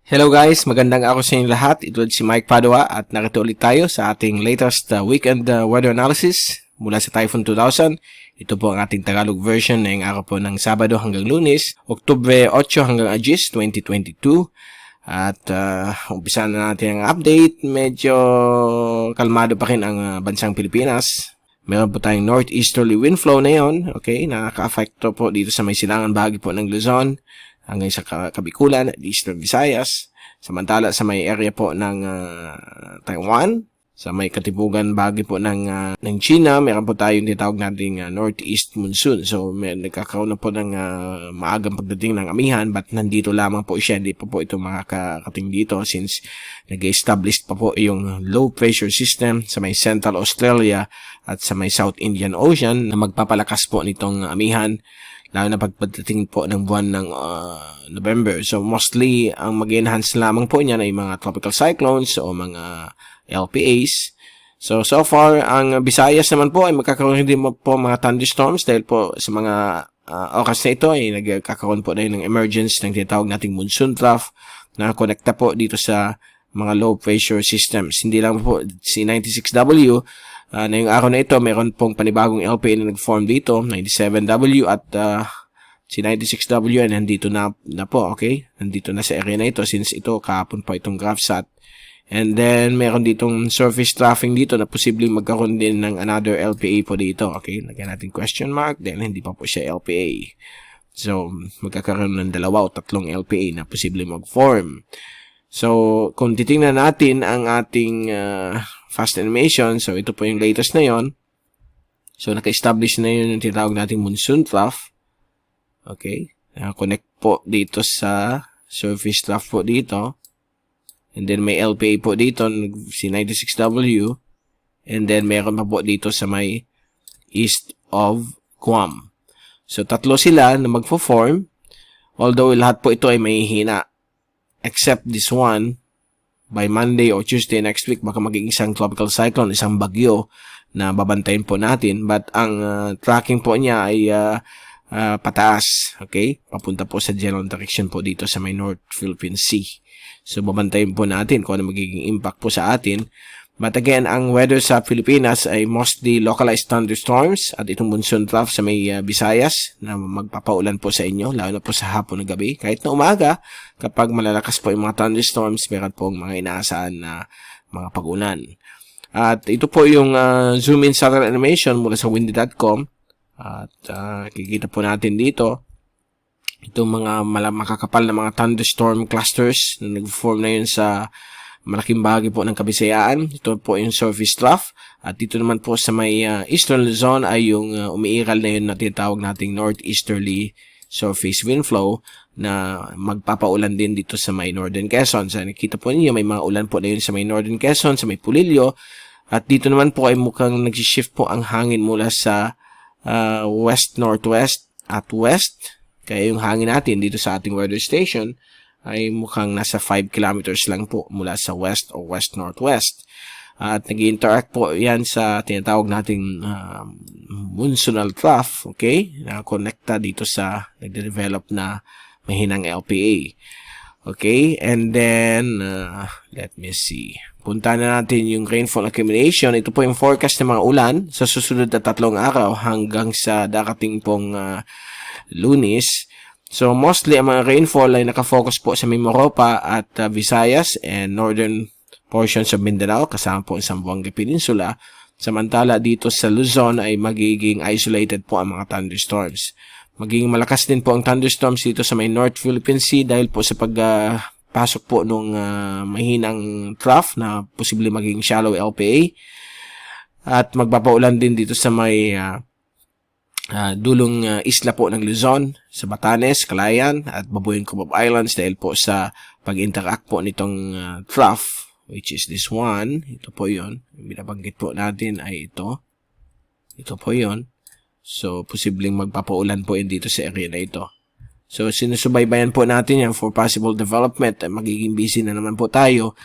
Hello guys, magandang araw sa inyo lahat. Ito si Mike Padua at narito ulit tayo sa ating latest weekend weather analysis mula sa Typhoon 2000. Ito po ang ating Tagalog version ngayong araw po ng Sabado hanggang Lunes, Oktubre 8 hanggang 10, 2022. At umpisa na natin ang update. Medyo kalmado pa rin ang bansang Pilipinas. Meron po tayong northeasterly wind flow na yun. Okay, nakaka-affect po dito sa may silangan bahagi po ng Luzon hanggang sa Kabikulan at Eastern Visayas. Samantala sa may area po ng Taiwan, sa may katipugan bahagi po ng China, meron po tayong tinatawag nating northeast monsoon. So nagkakaroon na po ng maagang pagdating ng amihan, but nandito lamang po siya, hindi pa po ito makakarating dito since nag-establish pa po yung low pressure system sa may Central Australia at sa may South Indian Ocean na magpapalakas po nitong amihan, lalo na pagdating po ng buwan ng November. So mostly ang mag-enhance lamang po niyan ay mga tropical cyclones o mga LPAs. So far ang Visayas naman po ay magkakaroon din po mga thunderstorms dahil po sa mga oras na ito ay nagkakaroon po na ng emergence ng tinatawag nating monsoon trough na konekta po dito sa mga low pressure systems. Hindi lang po si 96W na yung araw na ito, meron pong panibagong LPA na nag-form dito, 97W at si 96W ay nandito na po, okay? Nandito na sa area na ito since ito kahapon pa itong GraphSat. And then, meron ditong surface troughing dito na posibleng magkaroon din ng another LPA po dito, okay? Lagyan natin question mark, then hindi pa po siya LPA. So, magkakaroon ng 2 o 3 LPA na posibleng mag-form. So, kung titingnan natin ang ating fast animation, so ito po yung latest na yon. So, naka-establish na yun yung tinatawag nating monsoon trough. Okay. Connect po dito sa surface trough po dito. And then, may LPA po dito, si 96W. And then, meron pa po dito sa may east of Guam. So, tatlo sila na magpo-form. Although, lahat po ito ay may hina. Except this one, by Monday or Tuesday next week, baka maging isang tropical cyclone, isang bagyo na babantayin po natin. But ang tracking po niya ay pataas, okay? Papunta po sa general direction po dito sa may North Philippine Sea. So, babantayin po natin kung ano magiging impact po sa atin. But again, ang weather sa Pilipinas ay mostly localized thunderstorms at itong monsoon trough sa may Visayas na magpapaulan po sa inyo, lalo na po sa hapon na gabi. Kahit na umaga, kapag malalakas po yung mga thunderstorms, meron pong mga inaasahan na mga pag-ulan. At ito po yung zoom in satellite animation mula sa windy.com. At kikita po natin dito itong mga makakapal na mga thunderstorm clusters na nag-form na yun sa malaking bahagi po ng Kabisayaan. Ito po yung surface trough. At dito naman po sa may Eastern Luzon ay yung umiiral na yun na tinatawag nating northeasterly surface wind flow na magpapaulan din dito sa may Northern Quezon. So, nakita po ninyo, may mga ulan po na yun sa may Northern Quezon, sa may Pulilio. At dito naman po ay mukhang nagsishift po ang hangin mula sa west-northwest at west. Kaya yung hangin natin dito sa ating weather station ay mukhang nasa 5 kilometers lang po mula sa west o west-northwest. At nag-interact po yan sa tinatawag nating monsoonal trough, okay? Na connecta dito sa nagde-develop na mahinang LPA. Okay? And then, let me see. Punta na natin yung rainfall accumulation. Ito po yung forecast ng mga ulan sa susunod na 3 araw hanggang sa darating pong Lunes. So, mostly, ang mga rainfall ay nakafocus po sa Mimaropa at Visayas and northern portions of Mindanao, kasama po ang Zamboanga Peninsula. Samantala, dito sa Luzon ay magiging isolated po ang mga thunderstorms. Magiging malakas din po ang thunderstorms dito sa may North Philippine Sea dahil po sa pagpasok po nung mahinang trough na posible maging shallow LPA. At magpapaulan din dito sa may dulong isla po ng Luzon, sa Batanes, Calayan, at Babuyan Cubao Islands dahil po sa pag-interact po nitong trough, which is this one. Ito po yun. Yung binabanggit po natin ay ito. Ito po yun. So, posibleng magpapaulan po yun dito sa area na ito. So, sinusubaybayan po natin yan for possible development. Magiging busy na naman po tayo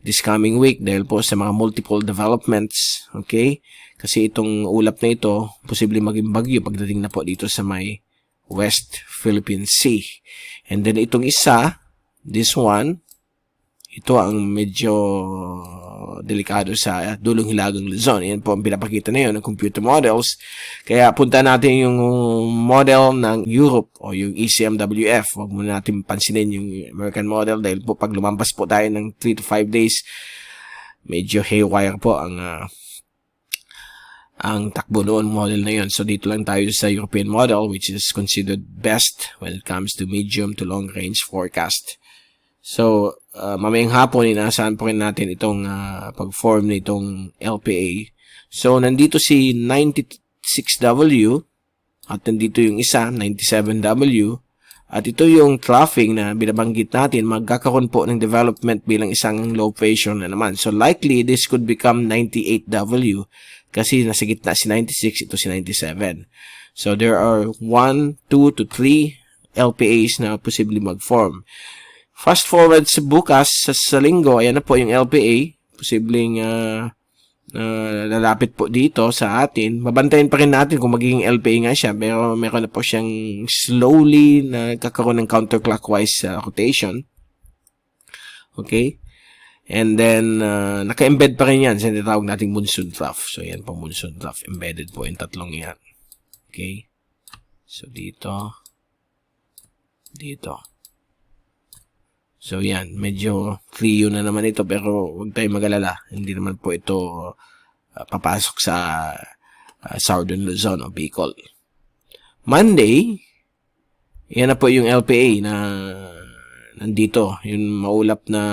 this coming week dahil po sa mga multiple developments. Okay? Kasi itong ulap na ito, posibleng maging bagyo pagdating na po dito sa may West Philippine Sea. And then itong isa, this one, ito ang medyo delikado sa dulong hilagang Luzon. Yan po ang pinapakita na yun ng computer models. Kaya punta natin yung model ng Europe o yung ECMWF. Huwag muna natin pansinin yung American model dahil po pag lumampas po tayo ng 3 to 5 days, medyo haywire po ang takbo noon model na yun. So dito lang tayo sa European model, which is considered best when it comes to medium to long range forecast. So mamayang hapon inaasahan po rin natin itong pag-form nitong LPA. So nandito si 96W at nandito yung isa 97W at ito yung troughing na binabanggit natin, magkakaroon po ng development bilang isang low pressure na naman. So likely this could become 98W kasi nasa gitna si 96, ito si 97. So there are 1, 2 to 3 LPAs na posibleng mag-form. Fast forward sa bukas, sa linggo, ayan na po yung LPA. Posibleng lalapit po dito sa atin. Babantayan pa rin natin kung magiging LPA nga siya. Pero meron na po siyang slowly na kakaroon ng counterclockwise rotation. Okay? And then, naka-embed pa rin yan sa tinatawag nating monsoon trough. So, yan po monsoon trough. Embedded po yung tatlong yan. Okay? So, dito. So, yan. Medyo Clio na naman ito, pero huwag tayong mag-alala. Hindi naman po ito papasok sa Southern Luzon o Bicol. Monday, yan na po yung LPA na nandito. Yung maulap na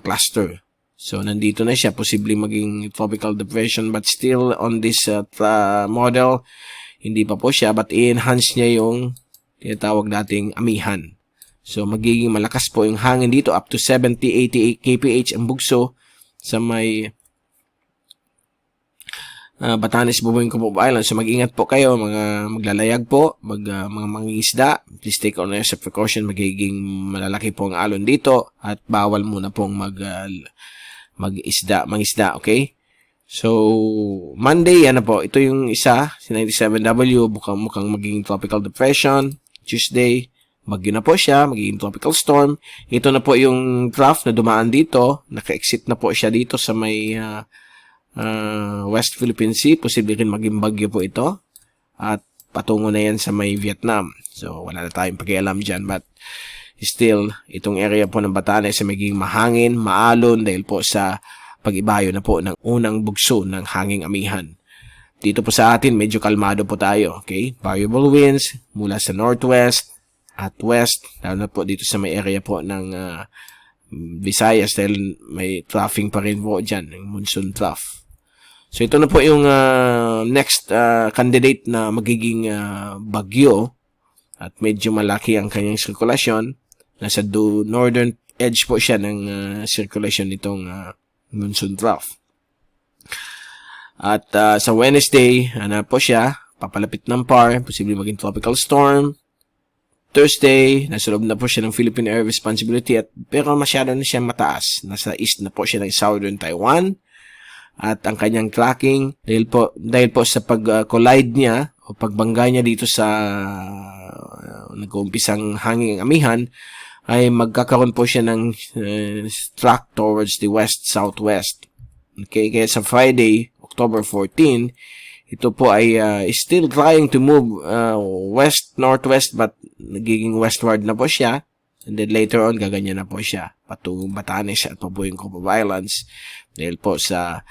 cluster. So, nandito na siya. Posibleng maging tropical depression, but still on this model, hindi pa po siya, but i-enhance niya yung tinatawag nating amihan. So, magiging malakas po yung hangin dito, up to 70-80 kph ang bugso sa may Batanes, Bubuing, Comob Island. So, mag-ingat po kayo, mga maglalayag po, mga mangingisda. Please take on your precaution, magiging malalaki po ang alon dito at bawal muna pong mangisda, okay? So, Monday, yan na po. Ito yung isa, si 97W, mukhang magiging tropical depression. Tuesday, bagyo na po siya, magiging tropical storm. Ito na po yung trough na dumaan dito. Naka-exit na po siya dito sa may West Philippine Sea. Posible rin maging bagyo po ito. At patungo na yan sa may Vietnam. So, wala na tayong pakialam dyan. But still, itong area po ng Batanes ay magiging mahangin, maalon dahil po sa pag-ibayo na po ng unang bugso ng hanging amihan. Dito po sa atin, medyo kalmado po tayo. Okay? Variable winds mula sa northwest at west. Lalo na po dito sa may area po ng Visayas dahil may troughing pa rin po dyan, yung monsoon trough. So, ito na po yung next candidate na magiging bagyo at medyo malaki ang kanyang sirkulasyon. Nasa northern edge po siya ng circulation nitong monsoon trough. At sa Wednesday, po siya, papalapit ng PAR, posibleng maging tropical storm. Thursday, nasa loob na po siya ng Philippine Air Responsibility pero masyado na siya mataas. Nasa east na po siya ng Southern Taiwan. At ang kanyang tracking, dahil po sa pag-collide niya o pagbangga niya dito sa nag-uumpisang hanging amihan, ay magkakaroon po siya ng track towards the west-southwest. Okay, kaya sa Friday, October 14, ito po ay still trying to move west-northwest but nagiging westward na po siya. And then later on, gaganyan na po siya patungong Batanes at Bubuing, Comob Islands dahil po sa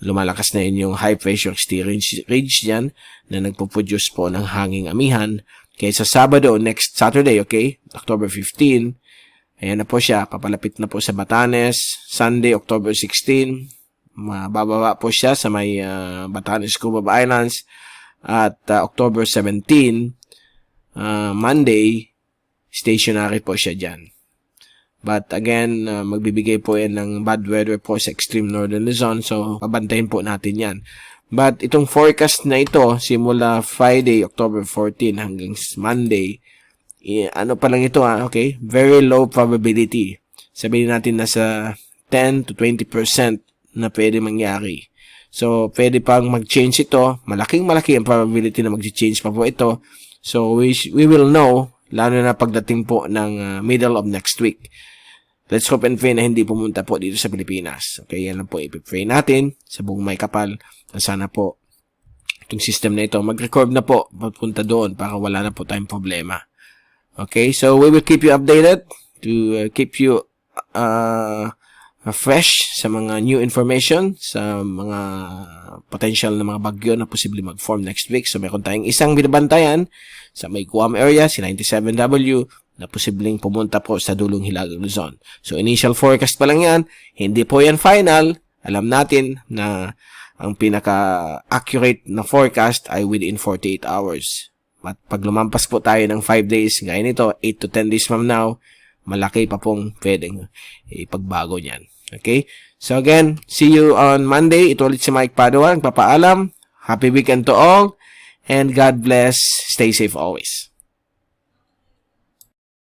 lumalakas na yung high pressure exterior ridge dyan na nagpo-produce po ng hanging amihan. Kaya sa Sabado, next Saturday, okay, October 15, ayan na po siya, papalapit na po sa Batanes. Sunday, October 16, mabababa po siya sa may Batanes, Comob Islands. At October 17, Monday, stationary po siya dyan. But again, magbibigay po yan ng bad weather po sa extreme northern Luzon. So, pabantayin po natin yan. But itong forecast na ito, simula Friday, October 14 hanggang Monday, ano pa lang ito okay? Very low probability. Sabihin natin nasa 10 to 20% na pwede mangyari. So, pwede pang mag-change ito. Malaking-malaki ang probability na mag-change pa po ito. So, we will know lalo na pagdating po ng middle of next week. Let's hope and pray na hindi pumunta po dito sa Pilipinas. Okay, yan lang po ipipray natin sa buong may kapal. Sana po itong system na ito mag-record na po papunta doon para wala na po tayong problema. Okay, so we will keep you updated to keep you fresh sa mga new information, sa mga potential na mga bagyo na posibleng mag-form next week. So, meron tayong isang binabantayan sa may Guam area, si 97W, na posibleng pumunta po sa dulong Hilagang Luzon. So, initial forecast pa lang yan. Hindi po yan final. Alam natin na ang pinaka-accurate na forecast ay within 48 hours. At pag lumampas po tayo ng 5 days, gaya nito, 8 to 10 days from now, malaki pa pong pwedeng ipagbago niyan. Okay? So again, see you on Monday. Ito ulit si Mike Padua. Nagpapaalam. Happy weekend to all. And God bless. Stay safe always.